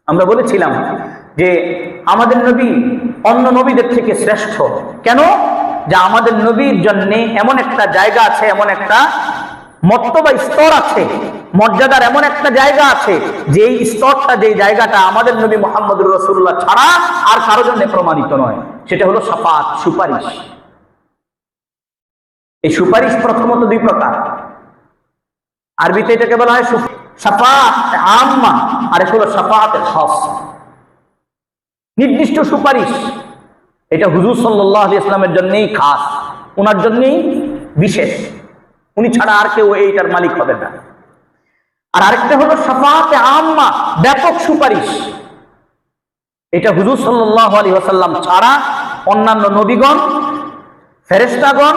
আমরা বলেছিলাম যে আমাদের নবী অন্য নবীদের থেকে শ্রেষ্ঠ। কেন? যে আমাদের নবীর জন্য এমন একটা জায়গা আছে, এমন একটা মর্তবা স্তর আছে, মর্যাদার এমন একটা জায়গা আছে, যেই স্তরটা, যেই জায়গাটা আমাদের নবী মুহাম্মদুর রাসূলুল্লাহ ছাড়া আর কারো জন্য প্রমাণিত নয়। সেটা হলো শাফাত, সুপারিশ। এই সুপারিশ প্রথমত দুই প্রকার। আরবিতে এটাকে বলা হয় শাফাত আম্মা, আর এক হলো শাফাত খাস, নির্দিষ্ট সুপারিশ। এটা হুজুর সাল্লাল্লাহু আলাইহি ওয়াসাল্লামের জন্যই খাস, ওনার জন্যই বিশেষ, উনি ছাড়া আর কেউ এইটার মালিক হবে না। আর আরেকটা হলো শাফাত আম্মা, ব্যাপক সুপারিশ। এটা হুজুর সাল্লাল্লাহু আলাইহি ওয়াসাল্লাম ছাড়া অন্যান্য নবীগণ, ফেরেশতাগণ,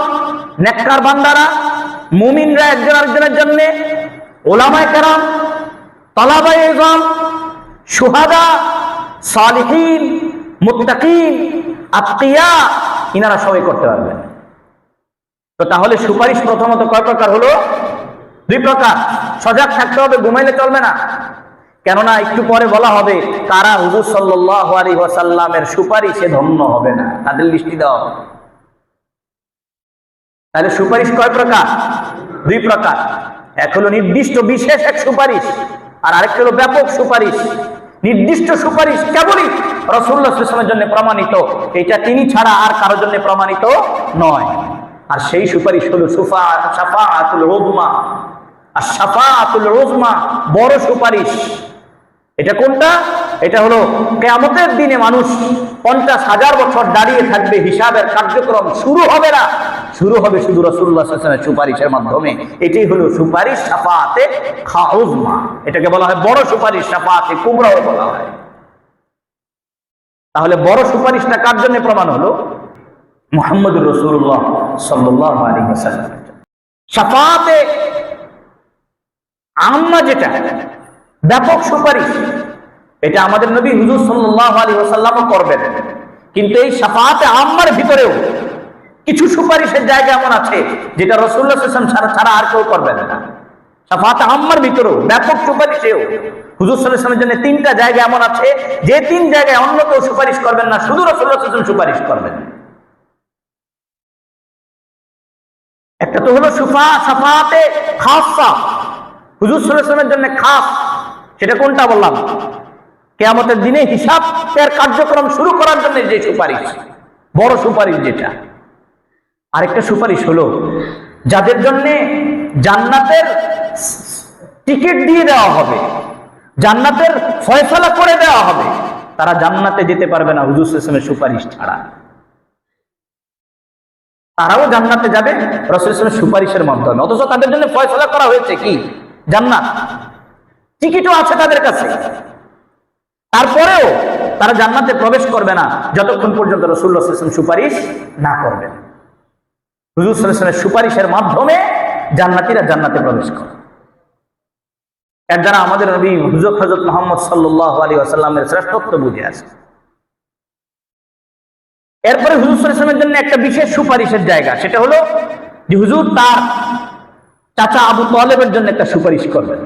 নেককার বান্দারা, মুমিনরা একজন আরেকজনের জন্য, উলামায়ে কেরাম, তালাবায়ে ইলম, শুহাদা, সালিহিন, মুত্তাকিন, আতকিয়া, ইনারা সবাই করতে পারবেন। তো তাহলে সুপারিশ প্রথমত কয় প্রকার হলো? দুই প্রকার। সজাগ থাকতে হবে, ঘুমাইলে চলবে না। কেননা একটু পরে বলা হবে কারা হুজুর সাল্লাল্লাহু আলাইহি ওয়াসাল্লামের সুপারিশে ধন্য হবে না, তাদের লিস্টি দেওয়া হবে। তাহলে সুপারিশ কয় প্রকার? দুই প্রকার। এক হলো নির্দিষ্ট বিশেষ এক সুপারিশ, আর আরেকটা হলো ব্যাপক সুপারিশ। নির্দিষ্ট সুপারিশ কেবলই রাসূলুল্লাহ সাল্লাল্লাহু আলাইহি ওয়াসাল্লামের জন্য প্রমাণিত, এটা তিনি ছাড়া আর কারোর জন্য প্রমাণিত নয়। আর সেই সুপারিশ হলো শাফাআতুল উযমা। আর শাফাআতুল উযমা বড় সুপারিশ। এটা কোনটা? এটা হলো কিয়ামতের দিনে মানুষ 50,000 বছর দাঁড়িয়ে থাকবে, হিসাবের কার্যক্রম শুরু হবে না, শুরু হবে শুধু রাসূলুল্লাহ সাল্লাল্লাহু আলাইহি ওয়াসাল্লামের সুপারিশের মাধ্যমে। এটাই হলো সুপারিশ, শাফাআতে উযমা। এটাকে বলা হয় বড় সুপারিশ, শাফাআতে কুবরাও বলা হয়। তাহলে বড় সুপারিশটা কার জন্য প্রমাণ হলো? মুহাম্মদুর রাসূলুল্লাহ সাল্লাল্লাহু আলাইহি ওয়াসাল্লাম। শাফাআতে আম্মা যেটা ব্যাপক সুপারিশ, এটা আমাদের নবী হুজুর সাল্লাল্লাহু আলাইহি ওয়াসাল্লামও করবেন। কিন্তু এই শাফাআতে আম্মার ভিতরেও কিছু সুপারিশের জায়গা এমন আছে যেটা রাসূলুল্লাহ সাল্লাল্লাহু আলাইহি ওয়াসাল্লাম ছাড়া আর কেউ করবেন না। শাফাআতে আম্মার ভিতরেও ব্যাপক সুপারিশেও হুজুর সাল্লাল্লাহু আলাইহি ওয়াসাল্লামের জন্য 3টা জায়গা এমন আছে যে 3 জায়গায় অন্য কেউ সুপারিশ করবেন না, শুধু রাসূলুল্লাহ সাল্লাল্লাহু আলাইহি ওয়াসাল্লাম সুপারিশ করবেন। একটা তো হলো শাফাআতে খাসা, হুজুর সাল্লাল্লাহু আলাইহি ওয়াসাল্লামের জন্য খাস। সেটা কোনটা বললাম? কিয়ামতের দিনে হিসাবের কার্যক্রম শুরু করার জন্য যে সুপারিশ, বড় সুপারিশ যেটা। আরেকটা সুপারিশ হলো যাদের জন্য জান্নাতের টিকিট দিয়ে দেওয়া হবে, জান্নাতের ফয়সালা করে দেওয়া হবে, তারা জান্নাতে যেতে পারবে না হুজুর সাল্লাল্লাহু আলাইহি ওয়াসাল্লামের সুপারিশ ছাড়া। তারাও জান্নাতে যাবে রাসূলুল্লাহ সাল্লাল্লাহু আলাইহি ওয়াসাল্লামের সুপারিশের মাধ্যমে। অথচ তাদের জন্য ফয়সালা করা হয়েছে কি? জান্নাত। টিকিটও আছে তাদের কাছে, তারপরেও তারা জান্নাতে প্রবেশ করবে না যতক্ষণ পর্যন্ত রাসূলুল্লাহ সাল্লাল্লাহু আলাইহি ওয়াসাল্লাম সুপারিশ না করবেন। হুজুর সাল্লাল্লাহু আলাইহি ওয়াসাল্লামের সুপারিশের মাধ্যমে জান্নাতীরা জান্নাতে প্রবেশ করে। এর দ্বারা আমাদের নবী হযরত মুহাম্মদ সাল্লাল্লাহু আলাইহি ওয়াসাল্লামের শ্রেষ্ঠত্ব বুঝে আসে। এরপরে হুজুর সাল্লাল্লাহু আলাইহি ওয়াসাল্লামের জন্য একটা বিশেষ সুপারিশের জায়গা, সেটা হলো যে হুজুর তার চাচা আবু তালেবের জন্য একটা সুপারিশ করবেন।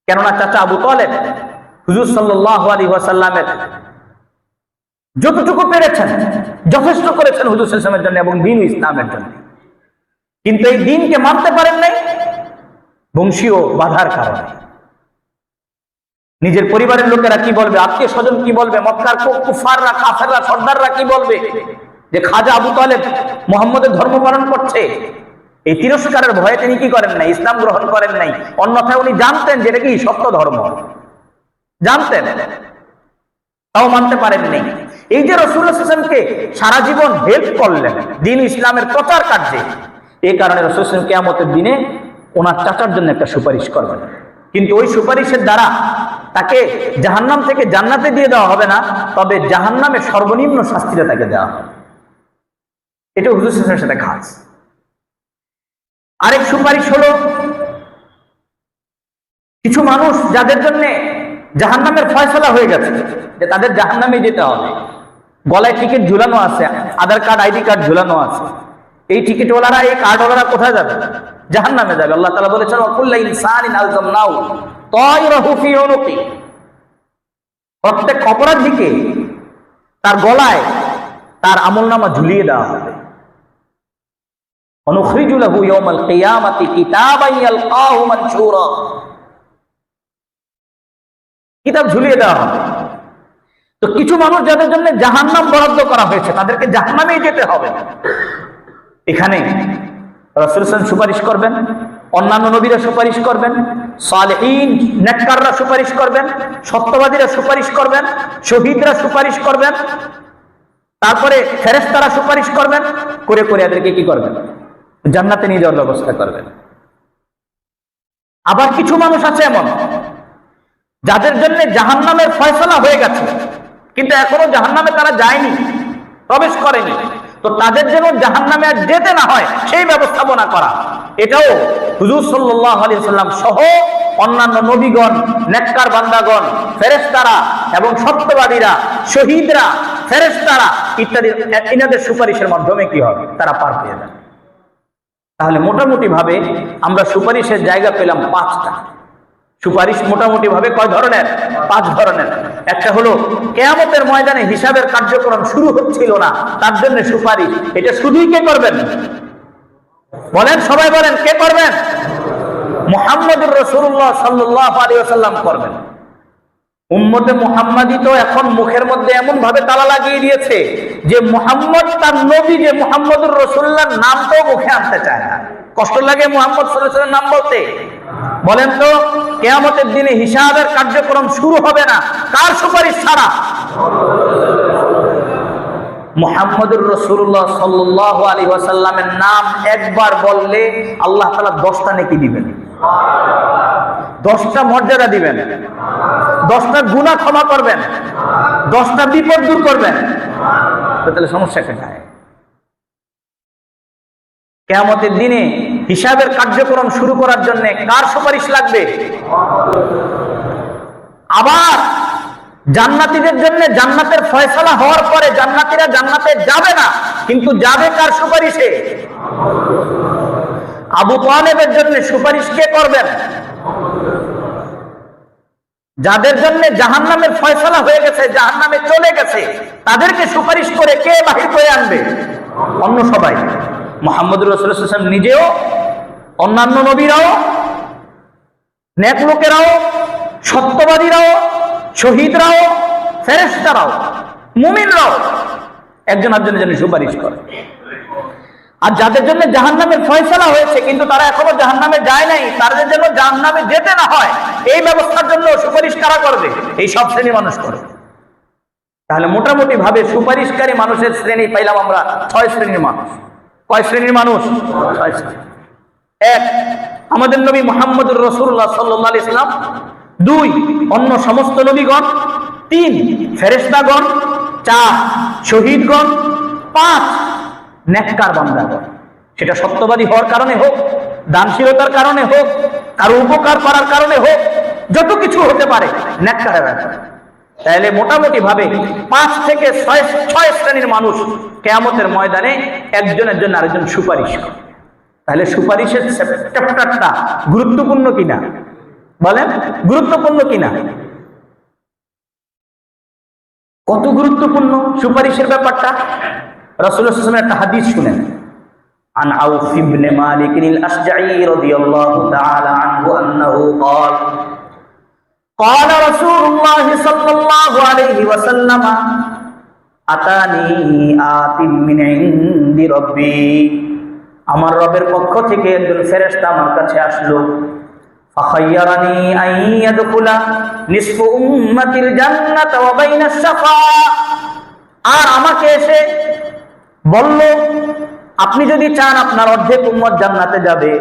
কেননা চাচা আবু তালেব হুজুর সাল্লাল্লাহু আলাইহি ওয়াসাল্লামের যতটুকু পেরেছেন যথেষ্ট করেছেন হুজুর সাল্লাল্লাহু আলাইহি ওয়াসাল্লামের জন্য এবং দ্বীন ইসলামের জন্য। কিন্তু এই দ্বীনকে মানতে পারেন নাই বংশীয় বাধার কারণে। নিজের পরিবারের লোকেরা কি বলবে, আত্মীয় স্বজন কি বলবে, মক্কার কুফাররা, কাফেররা, সর্দাররা কি বলবে যে খাজা আবু তালেব মুহাম্মদের ধর্ম পালন করছে। এই তিরস্কারের ভয়ে তিনি কি করেন নাই? ইসলাম গ্রহণ করেন নাই। অন্যথায় উনি জানতেন যে এটা কি সত্য ধর্ম, জানতেন, তাও মানতে পারেননি। এই যে রাসূলুল্লাহ সাল্লাল্লাহু আলাইহি ওয়াসাল্লামকে সারা জীবন হেল্প করলেন দ্বীন ইসলামের প্রচার কার্যে, এই কারণে রাসূলুল্লাহ সাল্লাল্লাহু আলাইহি ওয়াসাল্লাম কিয়ামতের দিনে ওনার চাচার জন্য একটা সুপারিশ করবেন। কিন্তু ওই সুপারিশের দ্বারা তাকে জাহান্নাম থেকে জান্নাতে দিয়ে দেওয়া হবে না, তবে জাহান্নামের সর্বনিম্ন শাস্তিটা তাকে দেওয়া হবে। এটা হুজুর সাল্লাল্লাহু আলাইহি ওয়াসাল্লামের সাথে খাস। আরেক সুপারিশ হলো কিছু মানুষ যাদের জন্য জাহান্নামের ফয়সালা হয়ে গেছে যে তাদের জাহান্নামে যেতে হবে, গলায় টিকিট ঝুলানো আছে, আধার কার্ড, আইডি কার্ড ঝুলানো আছে। এই টিকিটওয়ালারা, এই কার্ডওয়ালারা কোথায় যাবে? জাহান্নামে যাবে। আল্লাহ তাআলা বলেছেন ওয়া কুল্লু ইনসানিন আলজামনাহু তায়রাহু ফি উনুকি। প্রত্যেক অপরাধীকে তার গলায় তার আমলনামা ঝুলিয়ে দেওয়া হবে। অনুখরিজু লাহু ইয়াউমাল কিয়ামাতি কিতাবান ইয়ালকাহু মানশুরা, কিতাব ঝুলিয়ে দেওয়া হবে। তো কিছু মানুষ যাদের জন্য জাহান্নাম বরাদ্দ করা হয়েছে তাদেরকে জাহান্নামেই যেতে হবে। এখানে রাসূল সাল্লাল্লাহু সুপারিশ করবেন, অন্যান্য নবীরা সুপারিশ করবেন, সালেহীন নেককাররা সুপারিশ করবেন, সত্যবাদীরা সুপারিশ করবেন, শহীদরা সুপারিশ করবেন, তারপরে ফেরেশতারা সুপারিশ করবেন, করে করে এদেরকে কি করবেন? জান্নাতে নিয়ে যাওয়ার ব্যবস্থা করবেন। আবার কিছু মানুষ আছে এমন যাদের জন্য জাহান্নামের ফয়সালা হয়ে গেছে, কিন্তু এখনো জাহান্নামে তারা যায়নি, প্রবেশ করেনি। তো তাদের যেন জাহান্নামে আর যেতে না হয় সেই ব্যবস্থাপনা করা, এটাও হুজুর সাল্লাল্লাহু আলাইহি ওয়াসাল্লাম সহ অন্যান্য নবীগণ, নেককার বান্দাগণ, ফেরেশতারা এবং সত্যবাদীরা, শহীদরা, ফেরেশতারা ইত্যাদি ইনাদের সুপারিশের মাধ্যমে কি হবে? তারা পার পেয়ে যাবে। তাহলে মোটামুটি ভাবে আমরা সুপারিশের জায়গা পেলাম 5টা। সুপারিশ মোটামুটি ভাবে কয় ধরনের? 5 ধরনের। একটা হলো কিয়ামতের ময়দানে হিসাবের কার্যক্রম শুরু হচ্ছিল না, তার জন্য সুপারিশ। এটা শুধুই কে করবেন? বলেন, সবাই বলেন, কে করবেন? মুহাম্মদুর রাসূলুল্লাহ সাল্লাল্লাহু আলাইহি ওয়াসাল্লাম করবেন। উম্মতে মুহাম্মাদি তো এখন মুখের মধ্যে এমন ভাবে তালা লাগিয়ে দিয়েছে যে মুহাম্মদ তার নবী, যে মুহাম্মদুর রাসূলুল্লাহর নামটাও মুখে আনতে চায় না। কষ্ট লাগে মুহাম্মদ সাল্লাল্লাহু আলাইহি ওয়াসাল্লামের নাম বলতে। বলেন তো, কিয়ামতের দিনে হিসাবের কার্যক্রম শুরু হবে না কার সুপারিশ ছাড়া? মুহাম্মদুর রাসূলুল্লাহ সাল্লাল্লাহু আলাইহি ওয়াসাল্লামের নাম একবার বললে আল্লাহ তাআলা 10টা নেকি দিবেন, 10টা মর্যাদা দিবেন, 10টা গুনাহ ক্ষমা করবেন, 10টা বিপদ দূর করবেন। তাহলে সমস্যা কোথায়? কিয়ামতের দিনে হিসাবের কার্যক্রম শুরু করার জন্য কার সুপারিশ লাগবে? আবার জান্নাতীদের জন্য জান্নাতের ফয়সালা হওয়ার পরে জান্নাতীরা জান্নাতে যাবে না, কিন্তু যাবে কার সুপারিশে? আবু তালেবের জন্য সুপারিশ কে করবেন? যাদের জন্য জাহান্নামের ফয়সালা হয়ে গেছে, জাহান্নামে চলে গেছে, তাদেরকে সুপারিশ করে কে বাহির করে আনবে? অন্য সবাই। মুহাম্মদুর রাসূলুল্লাহ সাল্লাল্লাহু আলাইহি ওয়াসাল্লাম নিজেও, অন্যান্য নবীরাও, নেক লোকেরাও, সত্যবাদীরাও, শহীদরাও, ফেরেশতারাও, মুমিনরাও একজন আরেকজনের জন্য সুপারিশ করে। আর যাদের জন্য জাহান্নামের ফয়সালা হয়েছে কিন্তু তারা এখনো জাহান্নামে যায় নাই, তাদের জন্য জাহান্নামে যেতে না হয় এই ব্যবস্থার জন্য সুপারিশ কারা করবে? এই সব শ্রেণী মানুষ করে। তাহলে মোটামুটি ভাবে সুপারিশকারী মানুষের শ্রেণী পাইলাম আমরা 6 শ্রেণীর মানুষ। কয় শ্রেণীর মানুষ? 6 শ্রেণী। 1, আমাদের নবী মুহাম্মদুর রাসূলুল্লাহ সাল্লাল্লাহু আলাইহি ওয়াসাল্লাম। 2, অন্য সমস্ত নবীগণ। 3, ফেরেশতাগণ। 4, শহীদগণ। 5, নেককার বান্দাগণ। সেটা সত্যবাদী হওয়ার কারণে হোক, দানশীলতার কারণে হোক, কারো উপকার করার কারণে হোক, যত কিছু হতে পারে নেককারেরা। তাহলে মোটামুটি ভাবে 5 থেকে 6 শ্রেণীর মানুষ কিয়ামতের ময়দানে একজনের জন্য আরেকজন সুপারিশ করে। তাহলে সুপারিশের চ্যাপ্টারটা গুরুত্বপূর্ণ কিনা? বলেন, গুরুত্বপূর্ণ কিনা? কত গুরুত্বপূর্ণ সুপারিশের ব্যাপারটা? রাসূলুল্লাহ সাল্লাল্লাহু আলাইহি ওয়াসাল্লাম একটা হাদিস শুনেন। عن عوف بن مالك الأشجعي رضي الله تعالى عنه أنه قال قال رسول الله صلى الله عليه وسلم أتاني آت من عند ربي আমার রবের পক্ষ থেকে একজন ফেরেশতা আমার কাছে আসলো। فخيرني أن يدخل نصف أمة الجنة وبين الشفاعة, আর আমাকে এসে বলল আপনি যদি চান আপনার অর্ধেক উম্মত জান্নাতে যাবে,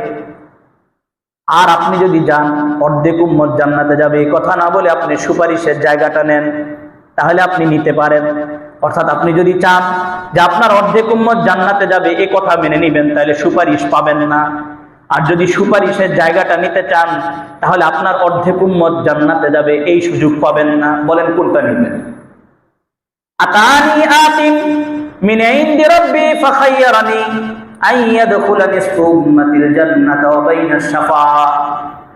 আর আপনি যদি চান অর্ধেক উম্মত জান্নাতে যাবে, এই কথা না বলে আপনি সুপারিশের জায়গাটা নেন, তাহলে আপনি নিতে পারেন। অর্থাৎ আপনি যদি চান যে আপনার অর্ধেক উম্মত জান্নাতে যাবে এই কথা মেনে নিবেন, তাহলে সুপারিশ পাবেন না। আর যদি সুপারিশের জায়গাটা নিতে চান তাহলে আপনার অর্ধেক উম্মত জান্নাতে যাবে এই সুযোগ পাবেন না। বলেন কোনটা নেবেন? আতানি আতিম মিন ইনদি রাব্বি ফাখায়্যারানি আন ইয়াদখুলা নিসফু উম্মাতিল জান্নাতা ওয়া বাইনাশ শাফাআ।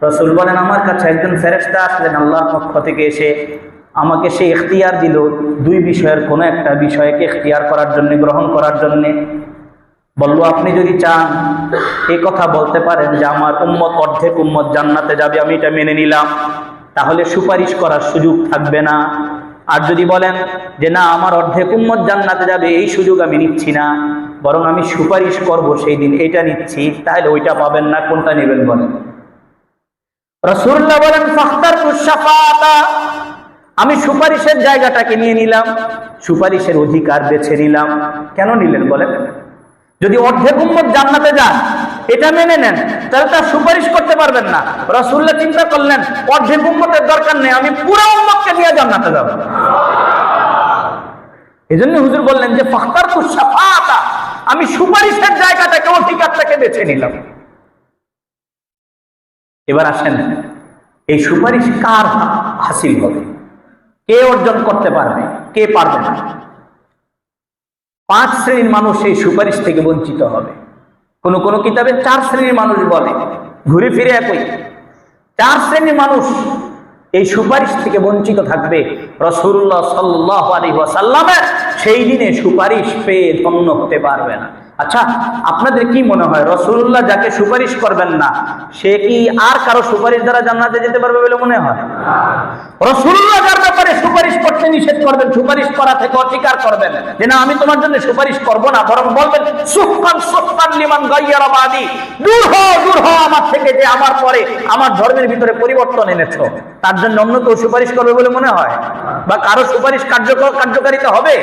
রাসূল বলেন আমার কাছে একজন ফেরেশতা আসলেন আল্লাহর পক্ষ থেকে এসে, আমাকে সে ইখতিয়ার দিল দুই বিষয়ের কোনো একটা বিষয়কে ইখতিয়ার করার জন্য, গ্রহণ করার জন্যে। বলল, আপনি যদি চান এই কথা বলতে পারেন যে আমার উম্মত, অর্ধেক উম্মত জান্নাতে যাবে, আমি এটা মেনে নিলাম, তাহলে সুপারিশ করার সুযোগ থাকবে না। আর যদি বলেন যে না, আমার অর্ধেক উম্মত জান্নাতে যাবে, এই সুযোগ আমি নিচ্ছি না, বরং আমি সুপারিশ করব সেই দিন, এটা নিচ্ছি, তাহলে ওইটা পাবেন না। কোনটা নেবেন বলেন? রাসূলুল্লাহ বলেন, ফাখতারতুশ শাফাআতা, আমি সুপারিশের জায়গাটাকে নিয়ে নিলাম, সুপারিশের অধিকার বেছে নিলাম। কেন নিলেন বলেন? যদি অর্ধেক উম্মত জান্নাতে যান এটা মেনে নেন, তাহলে তার সুপারিশ করতে পারবেন না। রাসূলুল্লাহ চিন্তা করলেন, অর্ধেক উম্মতের দরকার নেই, আমি পুরো উম্মতকে নিয়ে জান্নাতে যাব। এজন্য হুজুর বললেন যে ফাখতারতুশ শাফাআতা, আমি সুপারিশের জায়গাটাকে, অধিকারটাকে বেছে নিলাম। এবার আসেন, এই সুপারিশ কার হাসিল হবে? কে অর্জন করতে পারবে, কে পারবে না? 5 শ্রেণীর মানুষ এই সুপারিশ থেকে বঞ্চিত হবে। কোন কোন কিতাবে 4 শ্রেণীর মানুষ বলে, ঘুরে ফিরে একই। 4 শ্রেণীর মানুষ এই সুপারিশ থেকে বঞ্চিত থাকবে। রাসূলুল্লাহ সাল্লাল্লাহু আলাইহি ওয়াসাল্লামের সেই দিনে সুপারিশ পেয়ে ধন্য হতে পারবে না। আচ্ছা, আপনাদের কি মনে হয় রাসূলুল্লাহ যাকে সুপারিশ করবেন না, সে কি আর কারো সুপারিশ দ্বারা জান্নাতে যেতে পারবে বলে মনে হয়? রাসূলুল্লাহ যার ব্যাপারে সুপারিশ করতে নিষেধ করবেন, সুপারিশ করা থেকে অস্বীকার করবেন যে না, আমি তোমার জন্য সুপারিশ করব না, বরং বলবেন সুফান সুফান লিমান গায়্যারা বাদি, দূর হও আমার থেকে, যে আমার পরে আমার ধর্মের ভিতরে পরিবর্তন এনেছো। তার জন্য অন্য কেউ সুপারিশ করবে বলে মনে হয়? বা কারো সুপারিশ কার্যকারিতা হবে?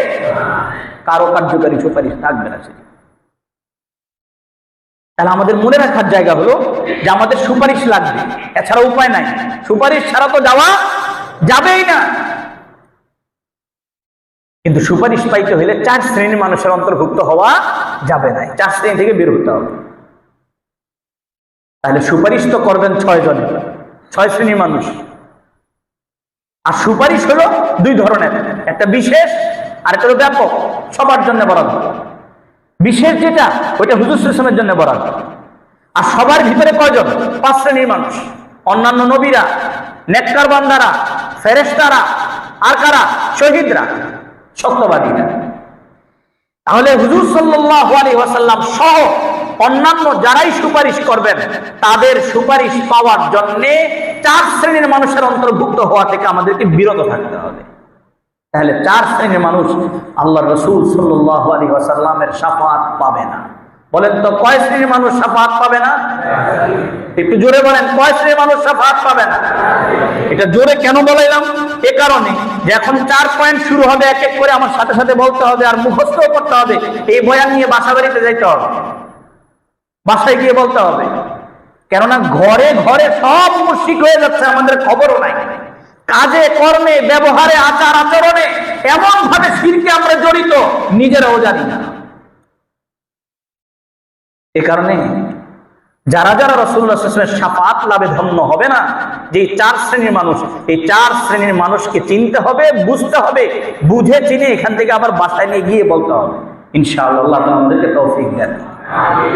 কারো কার্যকারী সুপারিশ থাকবে না। তাহলে আমাদের মনে রাখার জায়গা হলো যে আমাদের সুপারিশ লাগবে, এছাড়া উপায় নাই। সুপারিশ ছাড়া তো যাওয়া যাবেই না। কিন্তু সুপারিশ পাইতে হইলে 4 শ্রেণীর মানুষের অন্তর্ভুক্ত হওয়া যাবে না, 4 শ্রেণী থেকে বের হতে হবে। তাহলে সুপারিশ তো করবেন 6 জন, 6 শ্রেণীর মানুষ। আর সুপারিশ হলো 2 ধরনের, একটা বিশেষ আর একটা ব্যাপক, সবার জন্য বরাদ্দ। বিশেষ যেটা, ওইটা হুজুর সাল্লাল্লাহু আলাইহি ওয়াসাল্লামের জন্য বরাদ্দ। আর সবার ভিতরে কয়জন? 5 শ্রেণীর মানুষ, অন্যান্য নবীরা, নেককার বান্দারা, ফেরেশতারা, আর কারা? শহীদরা, সত্যবাদীরা। তাহলে হুজুর সাল্লাল্লাহু আলাইহি ওয়াসাল্লাম সহ অন্যান্য যারাই সুপারিশ করবেন, তাদের সুপারিশ পাওয়ার জন্য 4 শ্রেণীর মানুষের অন্তর্ভুক্ত হওয়া থেকে আমাদেরকে বিরত থাকতে হবে। তাহলে 4 শ্রেণীর মানুষ আল্লাহর রাসূল সাল্লাল্লাহু আলাইহি ওয়াসাল্লামের শাফাআত পাবে না। বলেন তো কয় শ্রেণীর মানুষ শাফাআত পাবে না? একটু জোরে বলেন, কয় শ্রেণীর মানুষ শাফাআত পাবে না? এটা জোরে কেন বলাইলাম? এ কারণে যে এখন 4 পয়েন্ট শুরু হবে, এক এক করে আমার সাথে সাথে বলতে হবে, আর মুখস্থও করতে হবে। এই বয়ান নিয়ে বাসা বাড়িতে যাইতে হবে, বাসায় গিয়ে বলতে হবে। কেননা ঘরে ঘরে সব মুশরিক হয়ে যাচ্ছে, আমাদের খবরও নাই। কাজে কর্মে, ব্যবহারে, আচার আচরণে এমন ভাবে শিরকে আমরা জড়িত, নিজেরাও জানি না। এ কারণে যারা যারা রাসূলুল্লাহ সাল্লাল্লাহু আলাইহি ওয়াসাল্লামের শাফাআত লাভে ধন্য হবে না, যে 4 শ্রেণীর মানুষ, এই 4 শ্রেণীর মানুষকে চিনতে হবে, বুঝতে হবে, বুঝে চিনে এখান থেকে আবার বাসায় নিয়ে গিয়ে বলতে হবে। ইনশাআল্লাহ আল্লাহ তাআলা আমাদেরকে তৌফিক দেন। আমিন।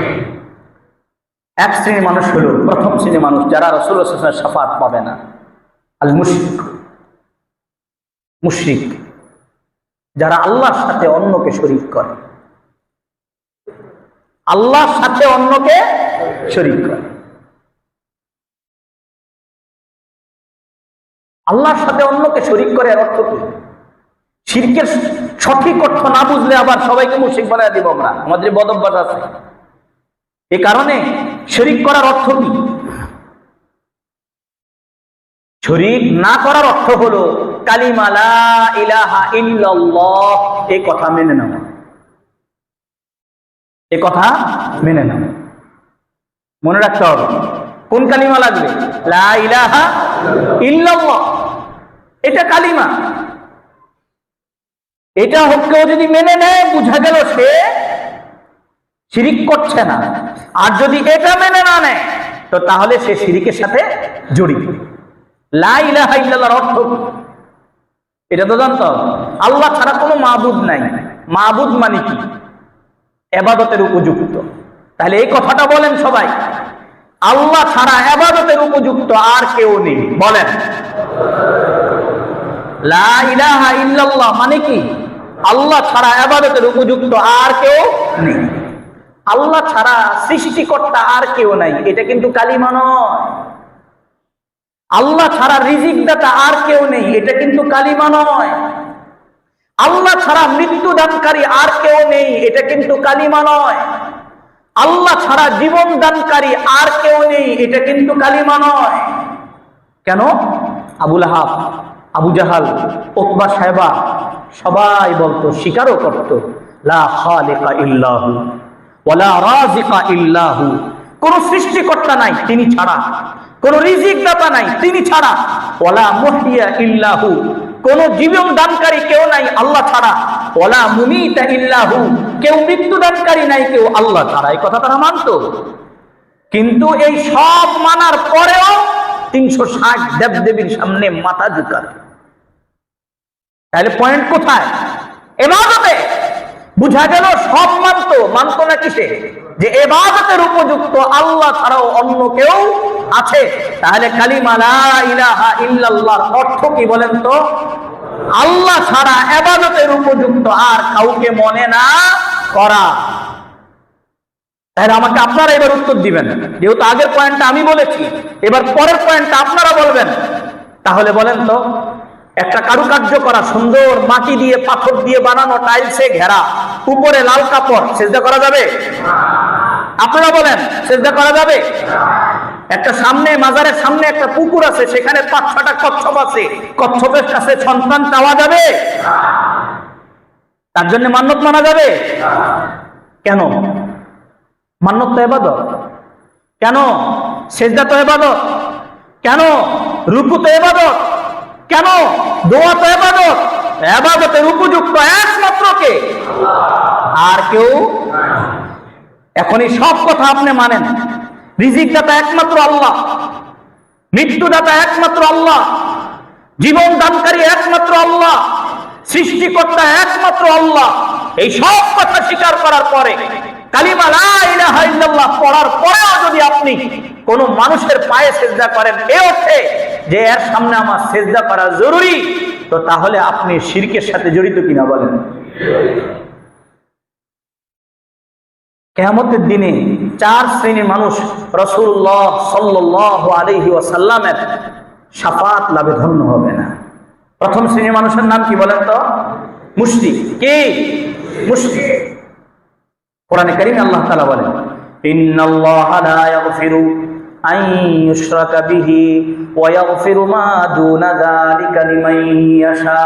1 শ্রেণীর মানুষ হলো, প্রথম শ্রেণীর মানুষ যারা রাসূলুল্লাহ সাল্লাল্লাহু আলাইহি ওয়াসাল্লামের শাফাআত পাবে না, আল মুশরিক, মুশরিক যারা আল্লাহর সাথে অন্যকে শরীক করে, আল্লাহর সাথে অন্যকে শরীক করে। আল্লাহর সাথে অন্যকে শরীক করে এর অর্থ কি? শিরকের সঠিক অর্থ না বুঝলে আবার সবাইকে মুশরিক বানায় দিব আমরা, আমাদের বদঅভ্যাস আছে। এই কারণে শরীক করার অর্থ কি? শরীক না করার অর্থ হলো কালিমা লা ইলাহা ইল্লাল্লাহ, এই কথা মেনে নাও, এই কথা মেনে নাও। মনে রাখতে হবে কোন কালিমা লাগবে? লা ইলাহা ইল্লাল্লাহ, এটা কালিমা। এটা কেউ যদি মেনে নেয়, বুঝা গেল সে শিরিক করছে না। আর যদি এটা মেনে না নেয়, তো তাহলে সে শিরিকের সাথে জড়িত। লা ইলাহা ইল্লাল্লাহর অর্থ এটা তো জানতে হবে। আল্লাহ ছাড়া কোনো মাবুদ নাই। মাবুদ মানে কি? ইবাদতের উপযুক্ত। তাহলে এই কথাটা বলেন সবাই, আল্লাহ ছাড়া ইবাদতের উপযুক্ত আর কেউ নেই। বলেন লা ইলাহা ইল্লাল্লাহ মানে কি? আল্লাহ ছাড়া ইবাদতের উপযুক্ত আর কেউ নেই। আল্লাহ ছাড়া সৃষ্টিকর্তা আর কেউ নাই, এটা কিন্তু কালিমা নয়। আল্লাহ ছাড়া রিজিক দাতা আর কেউ নেই, এটা কিন্তু কালিমা নয়। আল্লাহ ছাড়া মৃত্যু দানকারী আর কেউ নেই, এটা কিন্তু কালিমা নয়। আল্লাহ ছাড়া জীবন দানকারী আর কেউ নেই, এটা কিন্তু কালিমা নয়। কেন? আবু লাহাব, আবু জাহাল, উতবা সাহেবা সবাই বলতো, স্বীকারও করত, লা খালিকা ইল্লাহু ওয়ালা রাজিকা ইল্লাহু, কোন সৃষ্টিকর্তা নাই তিনি ছাড়া, কোন রিজিক দাতা নাই তিনি ছাড়া, ওয়ালা মুহইয়া ইল্লাহু, কোন জীবন দানকারী কেউ নাই আল্লাহ ছাড়া, ওয়ালা মুমিতা ইল্লাহু, কেউ মৃত্যু দানকারী নাই কেউ আল্লাহ ছাড়া। এই কথা তারা মানত। কিন্তু এই সব মানার পরেও 360 দেবদেবীর সামনে মাথা ঝুঁকাত। তাহলে পয়েন্ট কোথায়? ইবাদতে। বুঝা গেল সব মানতো না কিসে? যে ইবাদতের উপযুক্ত আল্লাহ ছাড়াও অন্য কেউ আছে। তাহলে কালিমা লা ইলাহা ইল্লাল্লাহর অর্থ কি বলেন তো? আল্লাহ ছাড়া ইবাদতের উপযুক্ত আর কাউকে মনে না করা। তাহলে আমাকে আপনারা এবার উত্তর দিবেন, যেহেতু আগের পয়েন্টটা আমি বলেছি, এবার পরের পয়েন্টটা আপনারা বলবেন। তাহলে বলেন তো, একটা কারুকার্য করা সুন্দর মাটি দিয়ে পাথর দিয়ে বানানো টাইলসে ঘেরা, উপরে লাল কাপড়, সিজদা করা যাবে? আপনারা বলেন, সিজদা করা যাবে? একটা সামনে মাজারের সামনে একটা পুকুর আছে, সেখানে 5-6টা কচ্ছপ আছে, কচ্ছপের কাছে সন্তান চাওয়া যাবে? তার জন্য মান্যত মানা যাবে? কেন? মান্যত তো ইবাদত। কেন? সিজদা তো ইবাদত। কেন? রুকু তো ইবাদত। কেন? দোয়া তো ইবাদত। ইবাদতের উপযুক্ত একমাত্র কে? আর কেউ। এখন এই সব কথা আপনি মানেন। রিজিক দাতা একমাত্র আল্লাহ, মৃত্যু দাতা একমাত্র আল্লাহ, জীবন দানকারী একমাত্র আল্লাহ, সৃষ্টিকর্তা একমাত্র আল্লাহ। এই সব কথা স্বীকার করার পরে, কালিমা লা ইলাহা ইল্লাল্লাহ পড়ার পরেও যদি আপনি কোন মানুষের পায়ে সিজদা করেন এই অর্থে যে এর সামনে আমার সিজদা করা জরুরি, তো তাহলে আপনি শিরকের সাথে জড়িত কিনা বলেন? কিয়ামতের দিনে 4 শ্রেণীর মানুষ রাসূলুল্লাহ সাল্লাল্লাহু আলাইহি ওয়াসাল্লামের শাফাআত লাভে ধন্য হবে না। প্রথম শ্রেণীর মানুষের নাম কি বলেন তো? মুশরিক। কে? মুশরিক। কোরআনে কারীমে আল্লাহ তাআলা বলেন, ইন্নাল্লাহা লা ইয়াগফিরু আন ইউশরাকা বিহি ওয়া ইয়াগফিরু মা দুনা যালিকা লিমান ইয়াশা।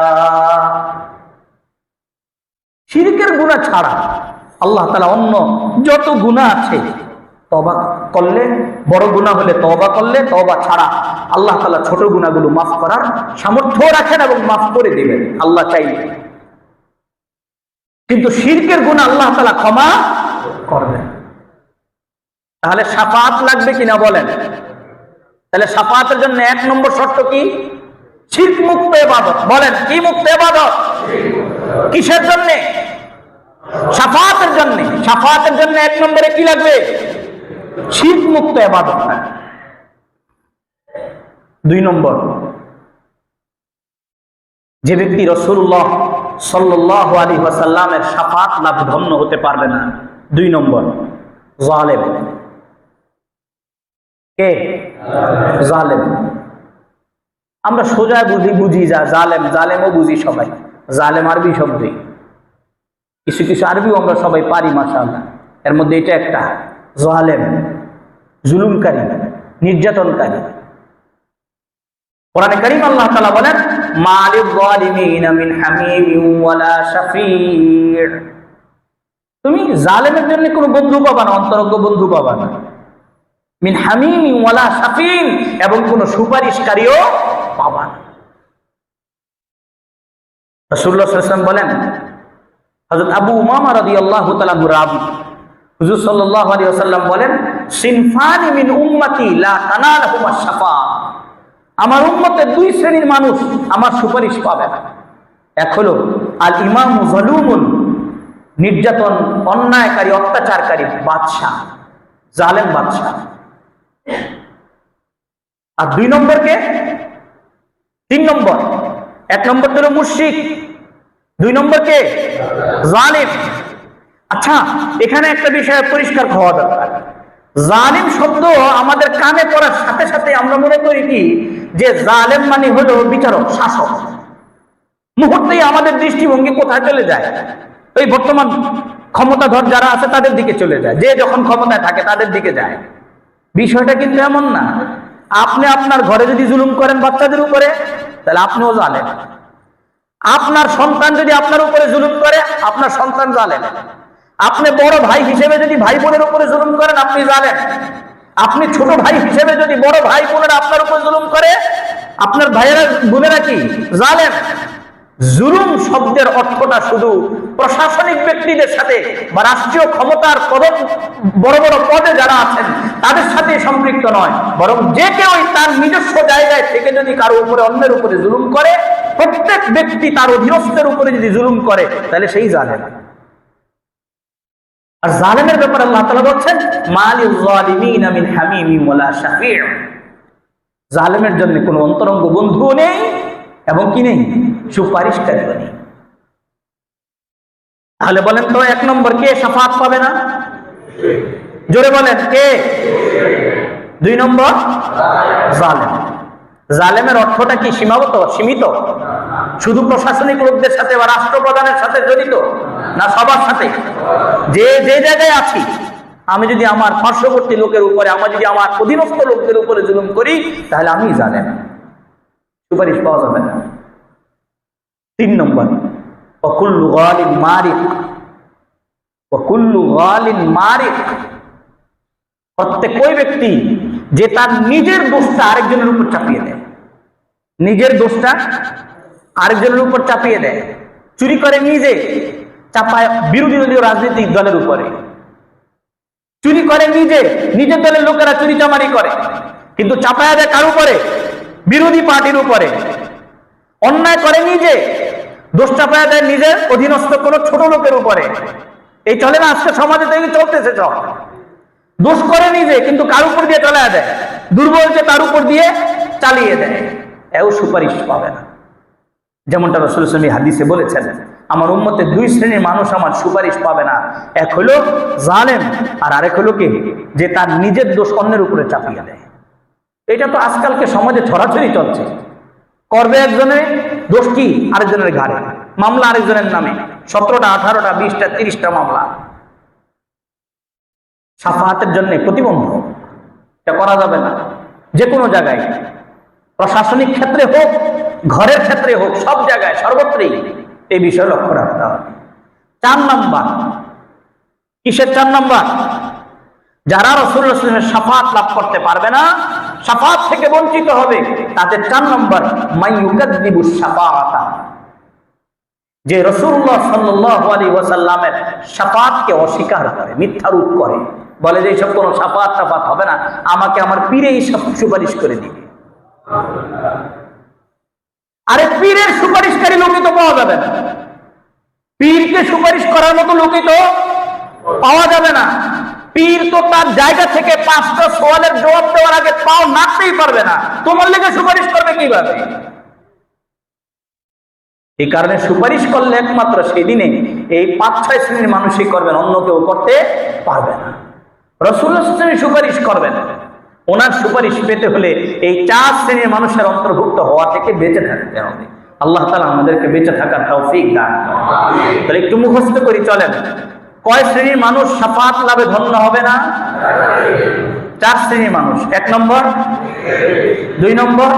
শিরকের গুনাহ ছাড়া আল্লাহ তাআলা অন্য যত গুনাহ আছে, তওবা করলে, বড় গুনাহ হলে তওবা করলে, তওবা ছাড়া আল্লাহ তাআলা ছোট গুনাহগুলো মাফ করার সামর্থ্য রাখেন এবং মাফ করে দিবেন আল্লাহ চাইলে। কিন্তু শিরকের গুনাহ আল্লাহ তাআলা ক্ষমা করবেন। তাহলে শাফাআত লাগবে কিনা বলেন? তাহলে শাফাআতের জন্য 1 নম্বর শর্ত কি? শিরক মুক্ত ইবাদত। বলেন, কি মুক্ত ইবাদত? কিসের জন্য? শাফাআতের জন্য। শাফাআতের জন্য 1 নম্বরে কি লাগবে? শিরক মুক্ত ইবাদত। 2 নম্বর, যে ব্যক্তি রাসূলুল্লাহ সাল্লাল্লাহু আলাইহি ওয়াসাল্লামের শাফাআত লাভে ধন্য হতে পারবে না, 2 নম্বর, জালেম। কে? জালেম। আমরা সোজা বুঝি যা জালেম, জালেমও বুঝি সবাই। জালেম আরবি শব্দই, কিছু কিছু আরবিও আমরা সবাই পারি মাশাআল্লাহ। এর মধ্যে এটা একটা, জালেম, জুলুমকারী, নির্যাতনকারী। কোরআনে কারীম আল্লাহ তাআলা বলেন, মালিল যালিমিনা মিন হামিমিন ওয়ালা শাফিঈ। তুমি জালেমের জন্য কোনো বন্ধু পাবা না, অন্তরঙ্গ বন্ধু পাবা না। মিন হামিমিন ওয়ালা শাফিঈ, এবং কোনো সুপারিশকারীও পাবা না। রাসূলুল্লাহ সাল্লাল্লাহু আলাইহি ওয়াসাল্লাম বলেন, হযরত আবু উমামা রাদিয়াল্লাহু তাআলা রাবি, হুজুর সাল্লাল্লাহু আলাইহি ওয়াসাল্লাম বলেন, সিনফানি মিন উম্মতি লা তানালহুমুশ শাফাআ। আমার উম্মতের 2 শ্রেণীর মানুষ আমার সুপারিশ পাবে না। এক হলো আল ইমামু যালুমুন, নির্যাতন, অন্যায়কারী, অত্যাচারকারী বাদশা, জালেম বাদশা। আর 2 নম্বর কে? 3 নম্বর, এক নম্বর হলো মুশরিক, 2 নম্বর কে? জালিম। আচ্ছা, এখানে একটা বিষয় পরিষ্কার হওয়া দরকার। জালিম শব্দ আমাদের কানে পড়ার সাথে সাথে আমরা মনে করি কি যে জালেম মানে হলো বিচারক, শাসক। মুহূর্তেই আমাদের দৃষ্টিভঙ্গি কোথায় চলে যায়? ওই বর্তমান ক্ষমতাধর যারা আছে তাদের দিকে চলে যায়, যে যখন ক্ষমতায় থাকে তাদের দিকে যায়। বিষয়টা কিন্তু এমন না। আপনি আপনার ঘরে যদি জুলুম করেন বাচ্চাদের উপরে, তাহলে আপনিও জালেম। আপনার সন্তান যদি আপনার উপরে জুলুম করে, আপনার সন্তান জালেম। আপনি বড় ভাই হিসেবে যদি ভাই বোনের উপরে জুলুম করেন, আপনি জালেম। আপনি ছোট ভাই হিসেবে যদি বড় ভাই বোনেরা আপনার উপর জুলুম করে, আপনার ভাইয়েরা বোনেরা কি? জালেম। জুলুম শব্দের অর্থটা শুধু প্রশাসনিক ব্যক্তিদের সাথে বা রাষ্ট্রীয় ক্ষমতার বড় বড় পদে যারা আছেন তাদের সাথে সম্পৃক্ত নয়, বরং যে কেউ তার নিজস্ব জায়গায় থেকে যদি কারো উপরে, অন্যের উপরে জুলুম করে, প্রত্যেক ব্যক্তি তার অধীনস্থের উপরে যদি জুলুম করে, তাহলে সেই জালেম। আর জালেমের ব্যাপারে আল্লাহ তাআলা বলছেন, মালিল যালিমিনা মিন হামিমিন ওয়ালা শাফিউ। জালেমের জন্য কোনো অন্তরঙ্গ বন্ধুও নেই এবং কি নেই? সুপারিশকারীও নেই। তাহলে বলেন তো 1 নম্বর কে শাফাত পাবে না? জোরে বলেন কে? 2 নম্বর জালেম। জালেমের অর্থটা কি সীমিত? শুধু প্রশাসনিক লোকদের সাথে বা রাষ্ট্রপ্রধানের সাথে জড়িত না? সবার সাথে। যে জায়গায় আছি, আমি যদি আমার পার্শ্ববর্তী লোকের উপরে, আমি যদি আমার অধীনস্থ লোকদের উপরে জুলুম করি, তাহলে আমি জালেম, সুপারিশ পাওয়া যাবে না। 3 নম্বর, ওয়াকুল্লু গালিন মারিক। ওয়াকুল্লু গালিন মারিক, প্রত্যেক ওই ব্যক্তি যে তার নিজের দোষটা আরেকজনের উপর চাপিয়ে দেয়, নিজের দোষটা আরেকজনের উপর চাপিয়ে দেয়। চুরি করে নিজে, চাপায় বিরোধী দলীয় রাজনৈতিক দলের উপরে। চুরি করে নিজে, নিজের দলের লোকেরা চুরি চামারি করে, কিন্তু চাপায়া দেয় কার উপরে? বিরোধী পার্টির উপরে। অন্যায় করে নিজে, দোষ চাপায়া দেয় নিজের অধীনস্থ কোন ছোট লোকের উপরে। এই চলে না আজকে সমাজে? তো এই চলতেছে সব। দোষ করে নিজে, কিন্তু কার উপর দিয়ে চালায়া দেয়? দুর্বল যে তার উপর দিয়ে চালিয়ে দেয়। এও সুপারিশ পাবে না। যেমনটা রাসূল সাল্লাল্লাহু আলাইহি হাদিসে বলেছেন, আমার উম্মতে 2 শ্রেণীর মানুষ আমার সুপারিশ পাবে না। এক হলো জালেম, আর আরেক হলো কি? যে তার নিজের দোষ অন্যের উপরে চাপিয়ে দেয়। এটা তো আজকালকে সমাজে ছড়াছড়ি চলছে। করবে একজনের দোষ কি আরেকজনের ঘাড়ে, মামলা আরেকজনের নামে, 17টা 18টা 20টা 30টা মামলা। শাফাআতের জন্য প্রতিবন্ধক, এটা করা যাবে না। যে কোনো জায়গায়, প্রশাসনিক ক্ষেত্রে হোক, ঘরের ক্ষেত্রে হোক, সব জায়গায় সর্বত্রই এই বিষয়ে লক্ষ্য রাখতে হবে। 4 নম্বর, কিসের 4 নম্বর? যারা রাসূলুল্লাহ সাল্লাল্লাহু আলাইহি ওয়াসাল্লামের শাফাআত লাভ করতে পারবে না, শাফাআত থেকে বঞ্চিত হবে, তাদের 4 নম্বর, মাইয়ুকাযযিবুশ শাফাআতা, যে রাসূলুল্লাহ সাল্লাল্লাহু আলাইহি ওয়াসাল্লামের শাফাআতকে অস্বীকার করে, মিথ্যারূপ করে, বলে যে এইসব কোনো শাফাআত টাফাত হবে না, আমাকে আমার পীরেই সব সুপারিশ করে দিবে। আরে পীরের সুপারিশকারী লোকই তো পাওয়া যাবে না, পীরকে সুপারিশ করার মতো লোকই তো পাওয়া যাবে না। পীর তো তার জায়গা থেকে 5টা সওয়ালের জবাব দেওয়ার আগে পাও নাড়তেই পারবে না, তোমার লেগে সুপারিশ করবে কিভাবে? এই কারণে সুপারিশ করলে একমাত্র সেই দিনে এই 5-6 শ্রেণীর মানুষই করবেন, অন্য কেউ করতে পারবে না। রাসূলুল্লাহ সাল্লাল্লাহু আলাইহি ওয়াসাল্লাম সুপারিশ করবেন, ওনার সুপারিশ পেতে হলে এই 4 শ্রেণীর মানুষের অন্তর্ভুক্ত হওয়া থেকে বেঁচে থাকতে হবে। আল্লাহ তাআলা আমাদেরকে বেঁচে থাকার তৌফিক দান করুন। তাহলে একটু মুখস্থ করি চলেন, কয় শ্রেণীর মানুষ শাফাআত লাভে ধন্য হবে না? 4 শ্রেণীর মানুষ। 1 নম্বর, 2 নম্বর,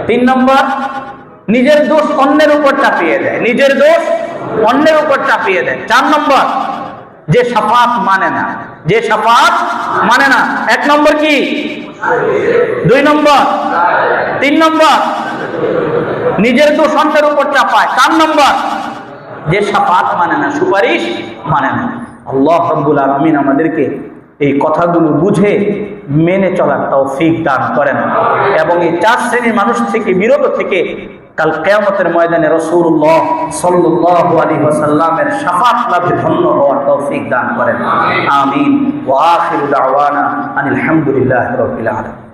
3 নম্বর, নিজের দোষ অন্যের উপর চাপিয়ে দেয়, নিজের দোষ অন্যের উপর চাপিয়ে দেয়। 4 নম্বর, যে শাফাআত মানে না, যে শাফাআত মানে না। 1 নম্বর কি? 2 নম্বর, 3 নম্বর, নিজের দোষ অন্যের উপর চাপায়। 4 নম্বর, যে শাফাআত মানে না, সুপারিশ মানে না। আল্লাহ রাব্বুল আলামিন আমাদেরকে এই কথাগুলো বুঝে মেনে চলার তৌফিক দান করেন এবং এই 4 শ্রেণীর মানুষ থেকে বিরত থেকে কাল কিয়ামতের ময়দানে রাসূলুল্লাহ সাল্লাল্লাহু আলাইহি ওয়াসাল্লামের শাফাআত লাভে ধন্য হওয়ার তৌফিক দান করেন। আমিন। ওয়া আখিরু দাওয়ানা আনিল হামদুলিল্লাহি রাব্বিল আলামিন।